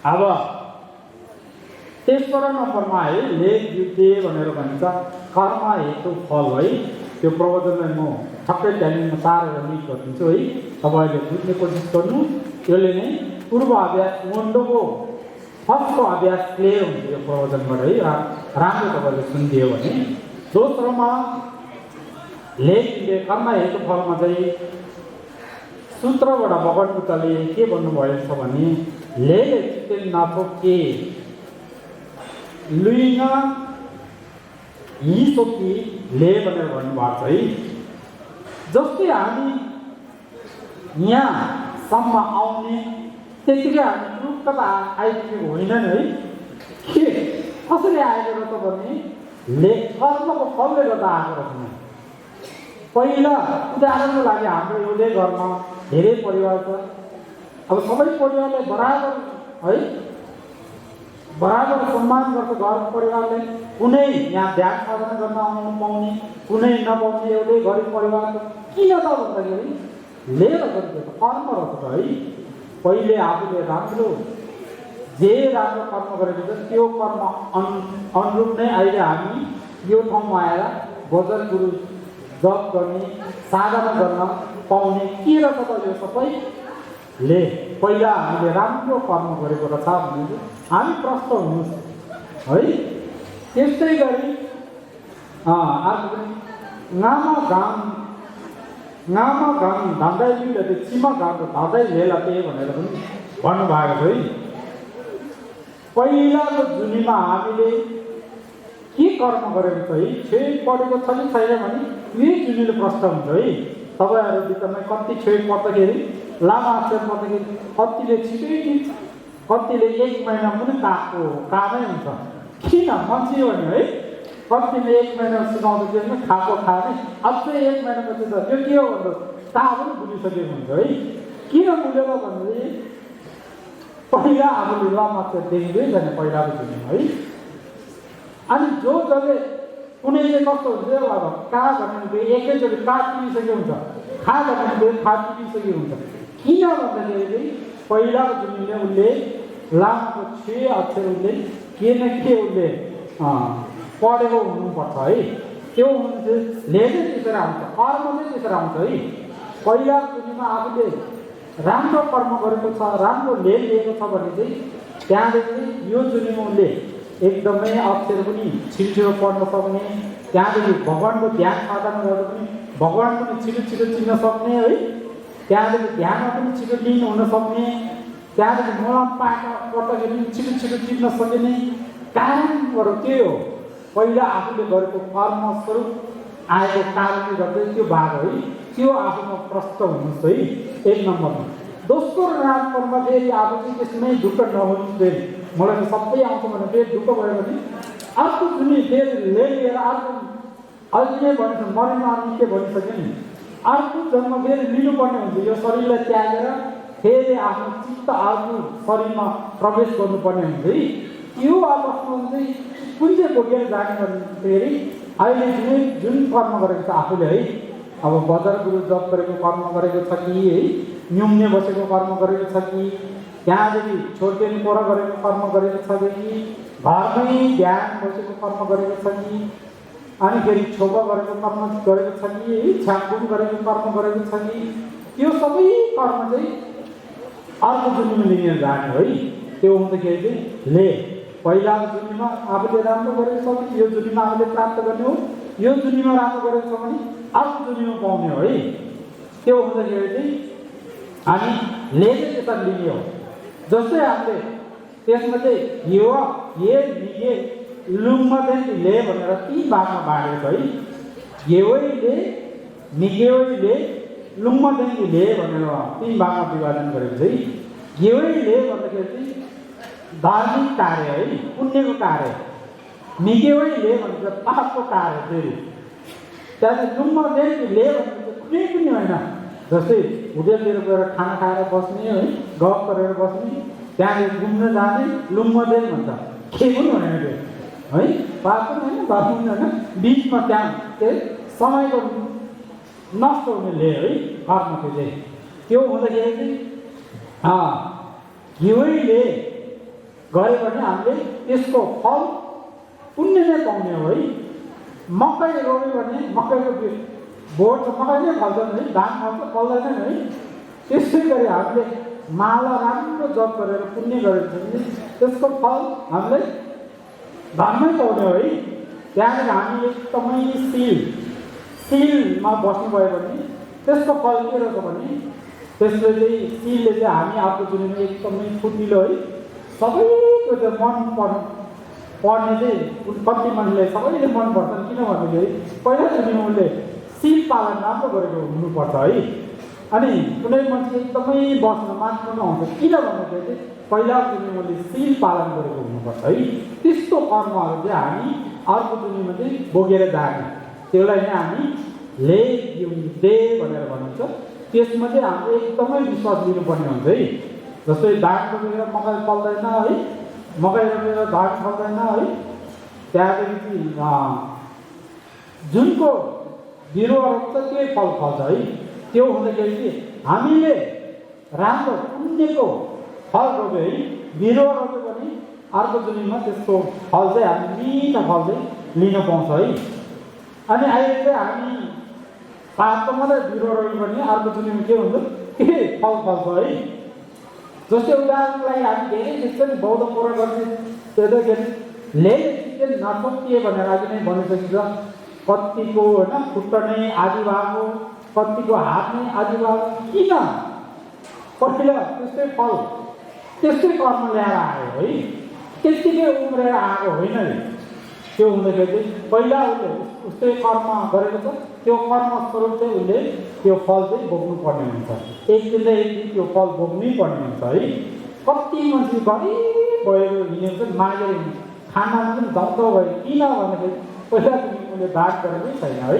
अब तेस्रो नम्बरमा है लेख युद्धे भनेर भनिन्छ कर्म हेतु फल है। त्यो प्रवचनलाई म ठक्कै टाइममा सारेर लिक गरिदिन्छु है, तपाईँले बुझ्ने कोसिस गर्नु। यसले नै पूर्व अभ्यास मण्डको फर्स्टको अभ्यास क्लियर हुन्छ यो प्रवचनबाट है, राम्रो तपाईँले सुनिदियो भने। दोस्रोमा लेख युद्धे कर्म हेतु फलमा चाहिँ सूत्रबाट भगवद्गीताले के भन्नुभएको छ भने लेले चित्ते नफोके लुइना हिसोकी ले भनेर भन्नुभएको छ है। जस्तै हामी यहाँसम्म आउने त्यतिकै हामी टुक्क त आइपुगेको होइनन् है। के कसरी आएको रहेछ भने कर्मको फलले गर्दा आएको रहेछ। पहिला उदाहरणको लागि हाम्रो एउटै घरमा धेरै परिवार छ। अब सबै परिवारलाई बराबर है, बराबर सम्मान गर्छ घर परिवारले। कुनै यहाँ ध्यान साधना गर्न आउनु पाउने, कुनै नपाउने एउटै गरिब परिवार छ। किन त भन्दाखेरि लिएर गरेको कर्म रहेछ है। पहिले आफूले राम्रो जे राम्रो कर्म गरेको छ त्यो कर्म अनुरूप नै अहिले हामी यो ठाउँमा आएर बजार गुरु जप गर्ने, साधना गर्न पाउने के रहेछ त यो सबैले पहिला हामीले राम्रो कर्म गरेको रहेछ भने हामी प्रष्ट हुनु है। त्यस्तै गरी नामा घाम धाँदै बिलले चिमा घाम धाँदै लेला के भनेर पनि भन्नुभएको छ है। पहिलाको जुनीमा हामीले के कर्म गरेको छ है, छेड पढेको छ कि छैन भने यही जुनीले प्रश्न हुन्छ है। तपाईँहरू भित्रमा कति छेड पर्दाखेरि लामा अक्षर पर्दाखेरि कतिले छिटै दिन्छ, कतिले 1 महिना पनि कामै हुन्छ। किन मान्छे भने है, कतिले 1 महिना सिकाउँदाखेरि खाएको खाने, अझै 1 महिनापछि त त्यो के हो भन्दा ताहा पनि भुलिसकेको हुन्छ है। किन भुलेर भन्दाखेरि पहिला आफूले लामा अक्षर देखिँदै छैन पहिलाको जुनीमा है। अनि जो जसले कुनै चाहिँ कस्तो हुन्छ अब का भन्ने एकैचोटि का टिपिसकेको हुन्छ, खा भन्ने खा टिपिसकेको हुन्छ। किन भन्दाखेरि पहिलाको जुनीले उसले लामको 6 अक्षर उसले के न के उसले पढेको हुनुपर्छ है। त्यो हुनु लेले त्यसरी आउँछ, कर्म चाहिँ त्यसरी आउँछ है। पहिलाको जुनीमा आफूले राम्रो कर्म गरेको छ, राम्रो लेख लिएको छ भने चाहिँ त्यहाँदेखि यो जुनीमा उसले एकदमै अक्षर पनि छिटो पढ्न सक्ने, त्यहाँदेखि भगवानको ध्यान साधना गर्दा पनि भगवान पनि छिटो चिन्न सक्ने है। त्यहाँदेखि ध्यानमा पनि छिटो लिन हुन सक्ने, त्यहाँदेखि मलम पाठ गर्दाखेरि पनि छिटो चिन्न सक्ने कारणहरू के हो? पहिला आफूले गरेको कर्मस्वरूप आएको कारणले गर्दै त्यो भाग है, त्यो आफूमा प्रष्ट हुनुहोस् है 1 नम्बरमा। दोस्रो नम्बरमा फेरि आफू चाहिँ त्यसमै ढुक्क नहुनु। फेरि मलाई त सबै आउँछ भने फेरि ढुक्क भयो भने अर्को जुनी फेरि लिएर अर्को अहिले नै भनिन्छ मरेन अनि के भनिसक्यो नि, अर्को जन्म फेरि लिनुपर्ने हुन्छ। यो शरीरलाई त्यागेर फेरि आफ्नो चित्त अर्को शरीरमा प्रवेश गर्नुपर्ने हुन्छ है। यो अवस्थामा चाहिँ कुन चाहिँ बोकेर जाने भन्दाखेरि अहिले जुन कर्म गरेको छ आफूले है, अब बजार गुरु जप गरेको कर्म गरेको छ कि है, न्युम्ने बसेको कर्म गरेको छ कि, त्यहाँदेखि छोर्तेनी कोरा गरेको कर्म गरेको छ कि, घरमै ध्यान बसेको कर्म गरेको छ कि, अनि फेरि छोपा गरेको कर्म गरेको छ कि, छ्यामकुम गरेको कर्म गरेको छ कि, त्यो सबै कर्म चाहिँ अर्को जुनीमा लिएर जाने है। त्यो हुँदाखेरि चाहिँ ले पहिलाको जुनीमा आफूले राम्रो गरेको छ भने यो जुनीमा आफूले प्राप्त गर्ने हो, यो जुनीमा राम्रो गरेको छ भने अर्को जुनीमा पाउने हो है। त्यो हुँदाखेरि चाहिँ हामी ले चाहिँ त्यसरी लिने हो। जस्तै हामीले त्यसमा चाहिँ यो ये निगे लुङमध्ये ले भनेर 3 भागमा बाँडेको छ है। येवैले निगेवैले लुङमध्ये ले भनेर 3 भागमा विभाजन गरेको छ है। येवैले भन्दाखेरि चाहिँ धार्मिक कार्य है, पुण्यको कार्य। निगेवैले भनेको पापको कार्य फेरि। त्यहाँदेखि लुङमध्ये ले भनेको कुनै पनि होइन। जस्तै होटेलतिर गएर खाना खाएर बस्ने है, गफ गरेर बस्ने, त्यहाँदेखि घुम्न जाने लुङमध्ये भन्छ। के पनि होइन त्यो है, पाप पनि होइन पाप पनि होइन, बिचमा त्यहाँ चाहिँ समयको नष्ट हुनेले है कर्मको चाहिँ। त्यो हुँदाखेरि चाहिँ घिउैले गऱ्यो भने हामीले त्यसको फल पुण्य नै पाउने हो है। मकै रोप्यो भने मकैको बोट मकै नै फल्छन् है, धान फल्छ फल्दैन है। त्यसै गरी हामीले माला राम्रो जप गरेर पुण्य गरेको छ भने त्यसको फल हामीलाई धर्मै पाउने हो है। त्यहाँनिर हामी एकदमै सिलमा बस्नुभयो भने त्यसको फल के रहेछ भने त्यसले चाहिँ सिलले चाहिँ हामी आफ्नो जीवनमा एकदमै फुर्तिलो है, सबैको त्यो मन पढ्ने चाहिँ कति मान्छेले सबैले मन पर्छन्। किनभने पहिला सुनि उसले सिल पालन राम्रो गरेको हुनुपर्छ है। अनि कुनै मान्छे एकदमै बस्न मात्र नहुन्छ, किन भन्दाखेरि चाहिँ पहिला सुनि उसले सिल पालन गरेको हुनुपर्छ है। त्यस्तो कर्महरू चाहिँ हामी अर्को दुनियाँमा चाहिँ बोकेर जाने, त्यसलाई नै हामी दे भनेर भनिन्छ। त्यसमा चाहिँ हामीले एकदमै विश्वास लिनुपर्ने हुन्छ है। जस्तै धान रोपेर मकै फल्दैन है, मकै रोपेर धान फल्दैन है। त्यहाँदेखि जुनको बिरुवा रोप्छ त्यही फल फल्छ है। त्यो हुँदाखेरि चाहिँ हामीले राम्रो पुण्यको फल रोप्यो है, बिरुवा रोप्यो भने अर्को दुनियाँमा त्यसको फल चाहिँ हामी मिठो फल चाहिँ लिन पाउँछ है। अनि अहिले चाहिँ हामी पातको मात्रै बिरुवा रोप्यो भने अर्को दुनियाँमा के हुन्छ, के फल फल्छ है। जस्तै उदाहरणको लागि हामी धेरै देख्छ नि, बौद्ध पुरा गर्ने त्यतिखेर ले नसोकिए भनेर अघि नै भनिसकिन्छ। कतिको होइन खुट्टा नै आदि भाग हो, कतिको हात नै आदि भाग। किन पहिला त्यस्तै फल त्यस्तै कर्म ल्याएर आयो है, त्यत्तिकै उम्रेर आएको होइन है। त्यो हुँदाखेरि चाहिँ पहिला उसले उस्तै कर्म गरेको छ, त्यो कर्म स्वरूप चाहिँ उसले त्यो फल चाहिँ भोग्नु पर्ने हुन्छ। एक दिन त्यो फल भोग्नै पर्ने हुन्छ है। कति मान्छे गरिब भयो हिँडेको छ, मागेर खानामा पनि धप्धौ भयो। किन भन्दाखेरि पहिला उसले दान गरेकै छैन है।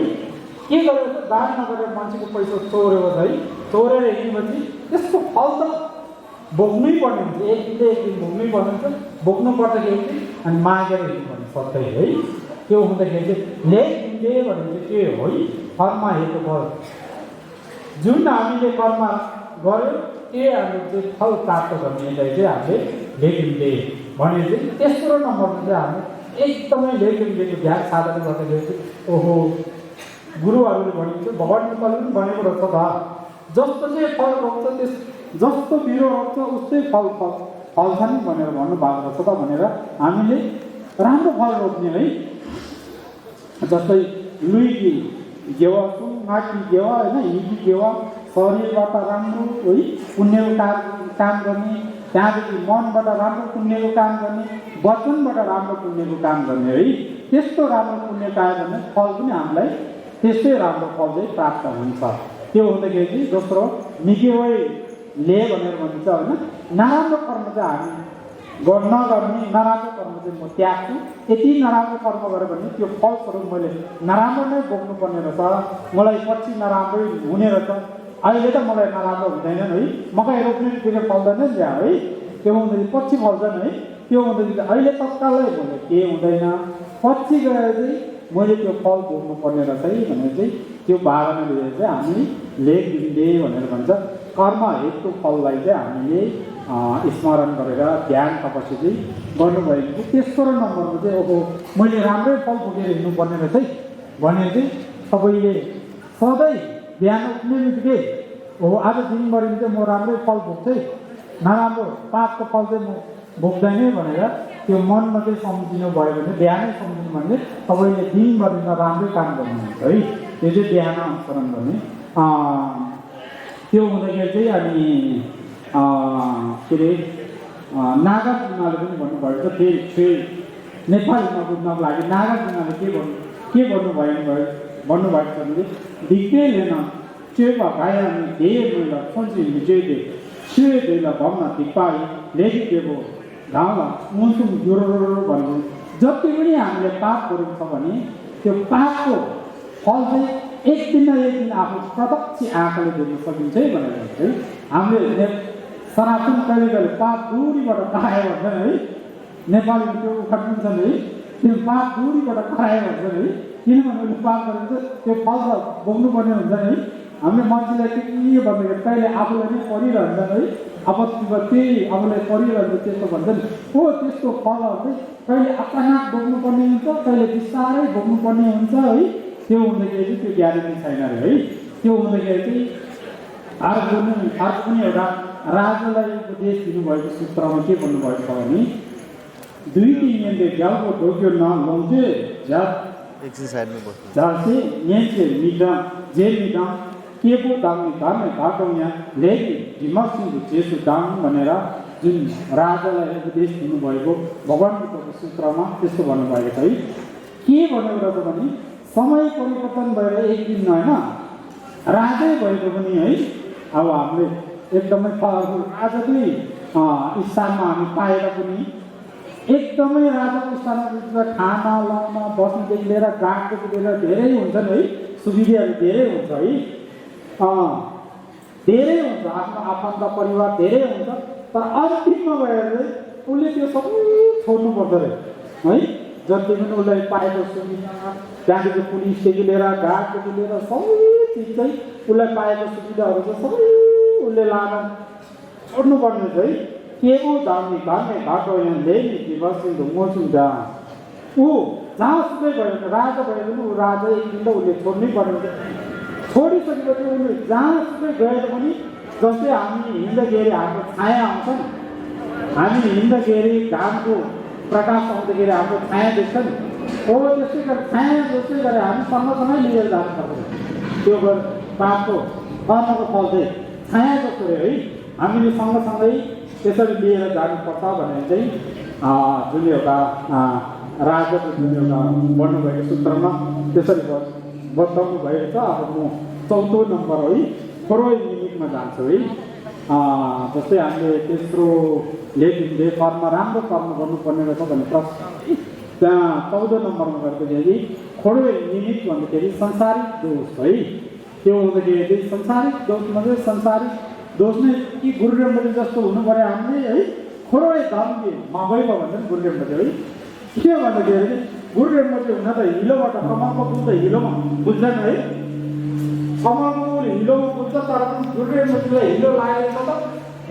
के गरेको छ, दान नगरेर मान्छेको पैसा चोरेको छ है। चोरेर हिँडेपछि त्यसको फल त भोग्नै पर्ने हुन्छ, एक दिन भोग्नै पर्ने हुन्छ। भोग्नु पर्दाखेरि चाहिँ अनि मागेर हिँड्नुपर्ने सधैँ है। त्यो हुँदाखेरि चाहिँ लेखले भनेको के हो है, कर्म हेतु फल। जुन हामीले कर्म गऱ्यो त्यही हामीले चाहिँ फल प्राप्त गर्नेलाई चाहिँ हामीले लेखिँदै भने चाहिँ तेस्रो नम्बरमा चाहिँ हामीले एकदमै लेखिँदैको ध्यान साधना गर्दाखेरि चाहिँ ओहो गुरुहरूले भनेको चाहिँ भगवान्ले पनि भनेको रहेछ त, जस्तो चाहिँ फल रोप्छ त्यस जस्तो बिरुवा रोप्छ उस्तै फल फल्छन् भनेर भन्नुभएको रहेछ त भनेर हामीले राम्रो फल रोप्ने है। जस्तै लुइकी गेवा, सुनमाटी गेवा होइन, हिँडी गेवा शरीरबाट राम्रो है पुण्यको काम गर्ने, त्यहाँदेखि मनबाट राम्रो पुण्यको काम गर्ने, वचनबाट राम्रो पुण्यको काम गर्ने है। त्यस्तो राम्रो पुण्य काम गर्ने फल पनि हामीलाई त्यस्तै राम्रो फल चाहिँ प्राप्त हुन्छ। त्यो हुँदाखेरि चाहिँ दोस्रो निकेवै ले भनेर भनिन्छ होइन। नराम्रो कर्म चाहिँ हामी नगर्ने, नराम्रो कर्म चाहिँ म त्याग्छु। यति नराम्रो कर्म गरेँ भने त्यो फलस्वरूप मैले नराम्रो नै बोक्नु पर्ने रहेछ, मलाई पछि नराम्रै हुने रहेछ। अहिले त मलाई नराम्रो हुँदैनन् है, मकै रोप्ने फेरि फल्दैन नि त्यहाँ है। त्यो हुँदाखेरि पछि फल्छन् है। त्यो हुँदाखेरि अहिले तत्कालै भने के हुँदैन, पछि गएर चाहिँ मैले त्यो फल भोग्नु पर्ने रहेछ है भनेर चाहिँ त्यो भावना लिएर चाहिँ हामी लेखिँदै भनेर भन्छ। कर्म हेतु फललाई चाहिँ हामीले स्मरण गरेर ध्यान तपस्या चाहिँ गर्नुभएको। तेस्रो नम्बरमा चाहिँ ओहो मैले राम्रै फल बोकेर हिँड्नुपर्ने रहेछ है भनेर चाहिँ सबैले सधैँ बिहान उठ्ने बित्तिकै ओहो आज दिनभरि चाहिँ म राम्रै फल भोग्छु है, नराम्रो पापको फल चाहिँ म भोग्दैन भनेर त्यो मनमा चाहिँ सम्झिनु भयो भने, बिहानै सम्झिनु भने सबैले दिनभरिमा राम्रै काम गर्नुहुन्छ है। त्यो चाहिँ बिहान अनुसरण गर्ने। त्यो हुँदाखेरि चाहिँ अनि के अरे नागार्जुनले पनि भन्नुभएको छ, फेरि नेपालीमा बुझ्नको लागि नागार्जुनले के भन्नुभएको छ भने ढिक्रेलेन चेपा गाया धेर मैला सोची विजयले श्रेय देला भन्न धिक्पाई लेखिदिएको घाउमा मुन्सुम जोरो भन्नु। जति पनि हामीले पाप गरेको छ भने त्यो पापको फल चाहिँ एक दिन न एक दिन आफू प्रत्यक्ष आँखाले देख्न सकिन्छ है भनेर भन्छ है। हामीले सनातन कहिले कहिले पाप दूरीबाट करायो भन्छन् है, नेपालीमा त्यो उखान पनि छन् है, त्यो पाप दूरीबाट करायो भन्छन् है। किनभने उसले पाप गरेको त्यो फल त भोग्नुपर्ने हुन्छ है। हामीले मान्छेलाई के भन्दाखेरि कहिले आफूलाई नै परिरहन्छन् है, आपत्तिमा त्यही आफूलाई परिरहन्छ त्यस्तो भन्छन् हो त्यस्तो फल चाहिँ कहिले अचानक भोग्नुपर्ने हुन्छ, कहिले बिस्तारै भोग्नुपर्ने हुन्छ है। त्यो हुँदाखेरि चाहिँ त्यो ग्यारेन्टी छैन अरे है। त्यो हुँदाखेरि चाहिँ अर्को पनि एउटा राजालाई उपदेश दिनुभएको सूत्रमा के भन्नुभएको छ भने 2-3년대 galgo Tokyo na longje ja exercise में बस्नु जासे नेचे मिडम जे मिडम केको दामले घरमै घाटौँया लेखी विमर्शनको जेसु दाम भनेर जुन राजालाई उपदेश दिनुभएको भगवानको सूत्रमा त्यस्तो भन्नुभएको छ है। के भनेको छ भने समय परिवर्तन भएर एक दिन होइन राजै भएको पनि है। अब हामीले एकदमै पावरफुल राजा चाहिँ स्थानमा हामी पाएर पनि एकदमै राजाको स्थानमा खाना लाउन बस्नुदेखि लिएर गाडीदेखि लिएर धेरै हुन्छन् है, सुविधाहरू धेरै हुन्छ है, धेरै हुन्छ, आफ्नो आफन्त परिवार धेरै हुन्छ। तर अन्तिममा गएर चाहिँ उसले त्यो सबै छोड्नुपर्छ अरे है। जति पनि उसलाई पाएको सुविधा त्यहाँदेखि पुलिसदेखि लिएर गाडीदेखि लिएर सबै चिज चाहिँ उसलाई पाएको सुविधाहरू चाहिँ सबै उसले लान छोड्नुपर्ने है। केको दामी घरमै घाटो यहाँ ल्याइने बस्नु मौसम जहाँ ऊ जहाँसुकै भयो राजा भयो भने ऊ राजा एक दिन त उसले छोड्नै पर्ने। छोडिसकेपछि उसले जहाँसुकै गएर पनि जस्तै हामी हिँड्दाखेरि हाम्रो छाया आउँछ नि, हामी हिँड्दाखेरि घामको प्रकाश आउँदाखेरि हाम्रो छाया देख्छ नि, हो त्यस्तै गरेर छाया जस्तै गरेर हामी सँगसँगै लिएर जानुपर्छ। त्यो पापको कर्मको फल चाहिँ छाया जस्तो है, हामीले सँगसँगै त्यसरी लिएर जानुपर्छ भनेर चाहिँ जुन एउटा राजाको जुन एउटा भन्नुभएको सूत्रमा त्यसरी बताउनु भएको छ। अब म 4औं नम्बर है थोरै निमित्तमा जान्छु है। जस्तै हामीले तेस्रो लेखिँदै कर्म राम्रो कर्म गर्नुपर्ने रहेछ भन्ने प्रश्न है। त्यहाँ 14 नम्बरमा गर्दाखेरि थोरै निमित्त भन्दाखेरि संसारिक दोष है। त्यो हुँदाखेरि चाहिँ संसारिक दोषमा चाहिँ संसारिक दोष नै कि गुरुरेम्बरी जस्तो हुनु पर्यो हामीले है। खोरै धम्के गएको भन्छन् गुरुरेम्बरी है। के भन्दाखेरि गुरुरेम्बरी हुन त हिलोबाट कमलको फुल त हिलोमा बुझ्दैन है, कमलको फुल हिलोमा बुझ्छ, तर पनि गुरुरेम्बरीलाई हिलो लागेको त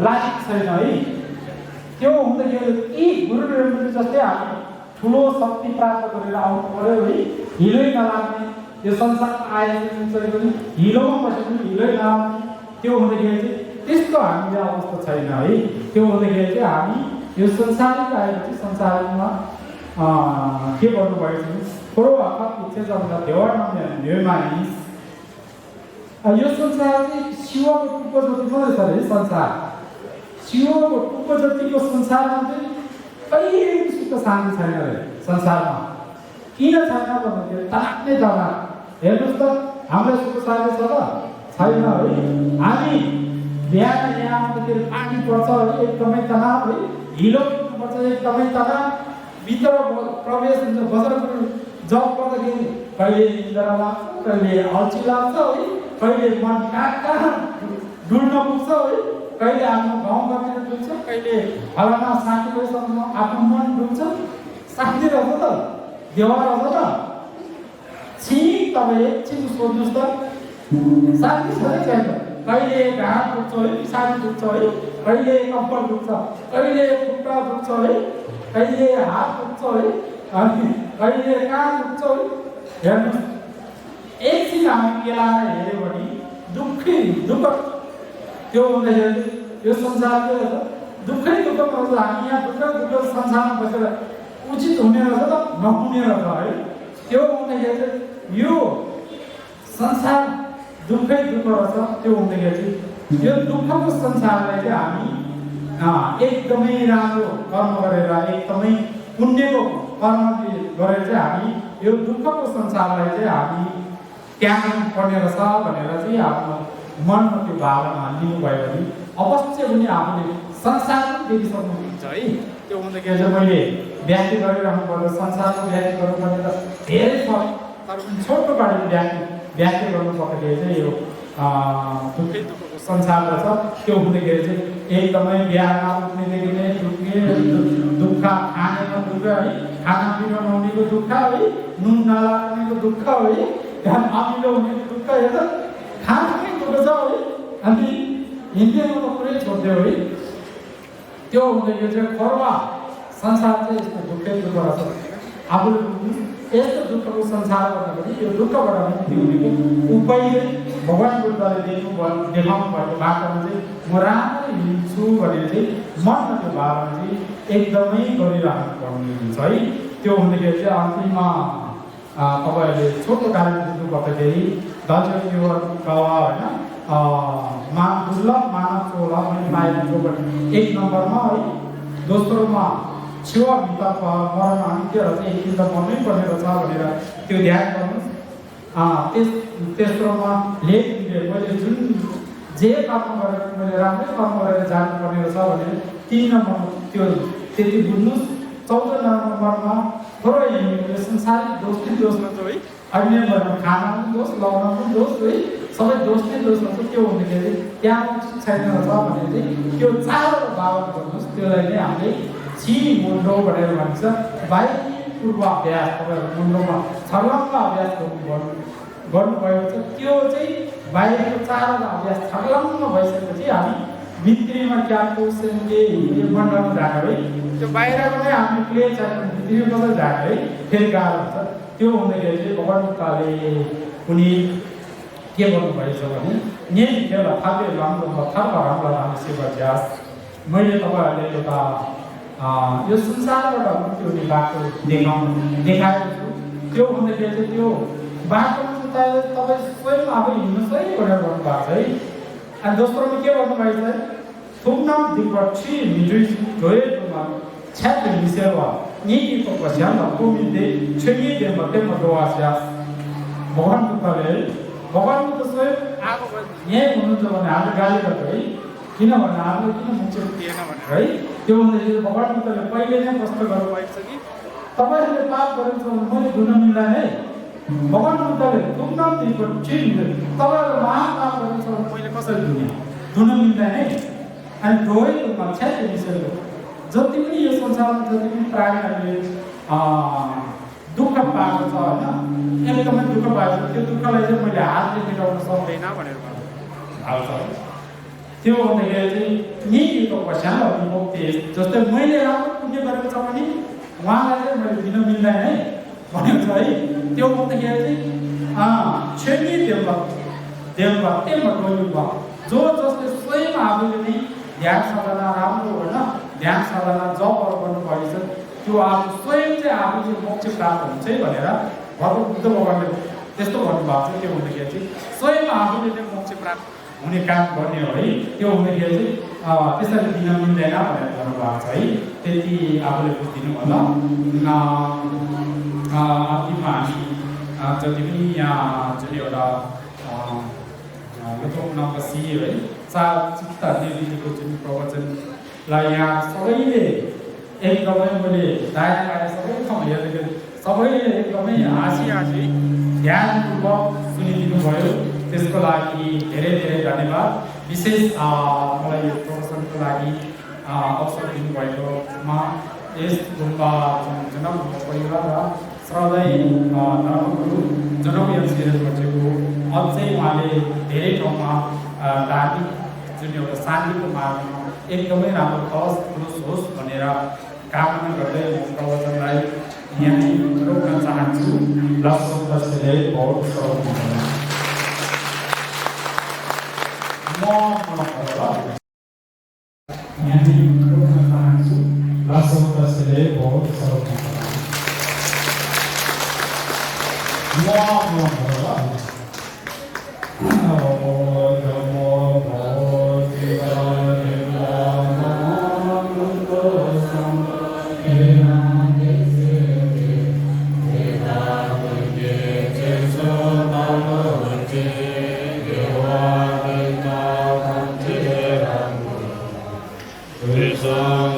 लागेको छैन है। त्यो हुँदाखेरि यी गुरुरेम्बरी जस्तै हामी ठुलो शक्ति प्राप्त गरेर आउनु पर्यो है। हिलै नलाग्ने यो संसारमा आएपछि पनि हिलोमा बसे पनि हिलै नलाग्ने, त्यो हुँदाखेरि चाहिँ त्यस्तो हामीले अवस्था छैन है। त्यो हुँदाखेरि चाहिँ हामी यो संसारिक आएपछि संसारमा के गर्नुभएको छ थोरो हकत इच्छा जम्दा देवानमा निर्मानिस यो संसार चाहिँ शिवको टुप्पो जति मात्रै छ है। संसार शिवको टुप्पो जतिको संसारमा चाहिँ कहिले सुख शान्ति छैन अरे संसारमा। किन छैन भन्दाखेरि ताक्ने जग्गा हेर्नुहोस् त हामीलाई सुख शान्ति छ त छैन है। हामी बिहान यहाँ आउँदाखेरि पानी पर्छ एकदमै तनाव है, हिलो पर्छ एकदमै तनाव, भित्र प्रवेश हुन्छ बजारको जब पर्दाखेरि कहिले निन्द्रा लाग्छ, कहिले अल्छी लाग्छ है, कहिले मन कहाँ डुल्न पुग्छ है, कहिले आफ्नो गाउँघरतिर डुल्छ, कहिले फलाना साथीहरूसँग आफ्नो मन डुल्छ। शान्ति रहेछ त देवा रहेछ त छिक तपाईँ एकछिन सोध्नुहोस् त शान्ति छ छैन। कहिले घाँट दुख्छ है, पिछाडी दुख्छ है, कहिले कम्पर दुख्छ, कहिले खुट्टा दुख्छ है, कहिले हात दुख्छ है, अनि कहिले कान दुख्छ है। हेर्नुहोस् एकछिन हामी केलाएर हेऱ्यो भने दुःखै दुःख। त्यो हुँदाखेरि यो संसार के रहेछ दुःखै दुःख पर्छ। हामी यहाँ दुःख संसारमा बसेर उचित हुने रहेछ त नहुने रहेछ है। त्यो हुँदाखेरि चाहिँ यो संसार दुःखै दुःख रहेछ। त्यो हुँदाखेरि चाहिँ यो दुःखको संसारलाई चाहिँ हामी एकदमै राम्रो कर्म गरेर एकदमै पुण्यको कर्म गरेर चाहिँ हामी यो दुःखको संसारलाई चाहिँ हामी त्याग्नु पर्ने रहेछ भनेर चाहिँ आफ्नो मनमा त्यो भावना लिनुभयो भने अवश्य पनि आफूले संसार देखिसक्नुहुन्छ है। त्यो हुँदाखेरि चाहिँ मैले व्याख्या गरिरहनु पर्यो, संसारको व्याख्या गर्नुपर्ने त धेरै छ, तर पनि छोटो पारेर व्याख्या गर्नु सक्दाखेरि चाहिँ यो दुःखै दुःखको संसार रहेछ। त्यो हुँदाखेरि चाहिँ एकदमै बिहान उठ्नेदेखि नै दुःख, खानेमा दुःख है, खाना पिउन नहुनेको दुःख है, नुन नलाग्नेको दुःख है, ध्यान अमिलो हुनेको दुःख हेर्छ, खानामै दुःख कुरो छ है अनि हिन्दीमा त पुरै छोड्दियो है त्यो हुँदै यो चाहिँ खर्वा संसार चाहिँ यस्तो दुःखै दुःख रहेछ आफूले यस्तो दुःखको संसारमा पनि यो दुःखबाट मुक्ति हुनेको उपाय भगवान् बुद्धले देखाउनु भएको बाटोमा चाहिँ म राम्ररी हिँड्छु भनेर चाहिँ मनमा त्यो भावना चाहिँ एकदमै गरिराख्नु पर्ने हुन्छ है त्यो हुँदाखेरि चाहिँ अन्तिममा तपाईँहरूले छोटो कारण बुझ्नु पर्दाखेरि दक्षिण युवा कवा होइन दुर्लभ मानव चोला पनि पाएको छु एक नम्बरमा है दोस्रोमा छेउ भित्र मरण अन्त्यहरू चाहिँ एक दिन त मर्नै पर्ने रहेछ भनेर त्यो ध्यान गर्नुहोस् तेस्रोमा लेख मैले जुन जे कर्म गरेर मैले राम्रै कर्म गरेर जानुपर्ने रहेछ भनेर 3 नम्बरमा त्यो त्यति बुझ्नुहोस् 14 नम्बरमा थोरै यो संसारिक दोष नै दोष हुन्छ है अन्य भएर खाना पनि दोष लगाउन पनि दोष है सबै दोष नै दोष हुन्छ त्यो हुँदाखेरि त्यहाँ छैन रहेछ भने चाहिँ त्यो चारवटा भावना गर्नुहोस् त्यसलाई नै हामीले छि मुन्डो भनेर भन्छ बाहिरी पूर्वाभ्यास तपाईँहरू मुन्डोमा छर्लङ्ग अभ्यास गर्नुभएको छ त्यो चाहिँ बाहिरको चारवटा अभ्यास छर्लङ्ग भइसकेपछि हामी भित्रीमा क्यापको सेन्के मण्डलमा जाने है त्यो बाहिरको नै हामी प्ले चाहिँ भित्रीमा मात्रै जाने है फेरि गाह्रो हुन्छ त्यो हुँदाखेरि चाहिँ भगवान् बुद्धले उनी के गर्नुभएछ भने यही खेल थाप्य राम्रो थर्प राम्रो हामी सेवा अभ्यास मैले तपाईँहरूले एउटा यो संसारबाट मुक्ति हुने बाटो देखाएको छु त्यो हुँदाखेरि चाहिँ त्यो बाटोमा चाहिँ तपाईँ स्वयं आफै हिँड्नुहोस् है भनेर भन्नुभएको छ है अनि दोस्रोमा के गर्नुभएको छ थुप्नम दिपक्षी मिजुइमा छ्याप मिसेवा निको पश्याम कोमिदे छेमी दे मते मदवास्यास भगवान् बुद्ध स्वयं आएको यही हुनुहुन्छ भने हामी गाली गर्छ है किनभने हामीले किन मुक्ति दिएन भनेर है त्यो भन्दाखेरि भगवान् बुद्धले पहिले नै प्रश्न गर्नुभएको छ कि तपाईँहरूले पाप गरेको छ भने मैले धुन मिल्दैन है भगवान् बुद्धले थुप्नम दिपक्षी तपाईँहरू महापाप गरेको छ भने मैले कसरी धुन मिल्दैन है अनि ढोइमा छ्याप मिसेर जति पनि यो संसारमा जति पनि प्राणीहरूले दुःख पाएको छ होइन एकदमै दुःख पाएको छ त्यो दुःखलाई चाहिँ मैले हातले मेटाउन सक्दैन भनेर भन्छ त्यो भन्दाखेरि चाहिँ निको पश्चात विमुक्ति जस्तै मैले राम्रो पुण्य गरेको छ भने उहाँलाई चाहिँ मैले दिन मिल्दैन है भनेको छ है त्यो भन्दाखेरि चाहिँ छेमी देवभक्तिमा डोल्नु जो जसले स्वयं आफूले नै ध्यान साधना राम्रो होइन ध्यान साधना जपहरू गर्नुभएको छ त्यो आफू स्वयं चाहिँ आफूले मोक्ष प्राप्त हुन्छ है भनेर भगवान् बुद्ध भगवान्ले त्यस्तो भन्नुभएको छ त्यो हुँदाखेरि चाहिँ स्वयं आफूले चाहिँ मोक्ष प्राप्त हुने काम गर्ने हो है त्यो हुँदाखेरि चाहिँ त्यसरी दिन मिल्दैन भनेर भन्नुभएको छ है त्यति आफूले बुझिदिनु होला अन्तिममा हामी जति पनि यहाँ जुन एउटा नम्बर है चार चित्त निर्विधिको जुन प्रवचनलाई यहाँ सबैले एकदमै मैले दायाँ बायाँ सबै ठाउँ हेर्दाखेरि सबैले एकदमै हाँसी ध्यानपूर्वक सुनिदिनु भयो त्यसको लागि धेरै धेरै धन्यवाद विशेष मलाई यो प्रवचनको लागि अवसर दिनुभएकोमा यस गुम्बा जनक परिवार र श्रद्धेय धर्मगुरु जनक यमसिरको अझै उहाँले धेरै ठाउँमा धार्मिक जुन एउटा शान्तिको मार्गमा एकदमै राम्रो फलोस् होस् भनेर कामना गर्दै म प्रवचनलाई यहीँ रोक्न चाहन्छु लक्ष्मणले बहुत Song,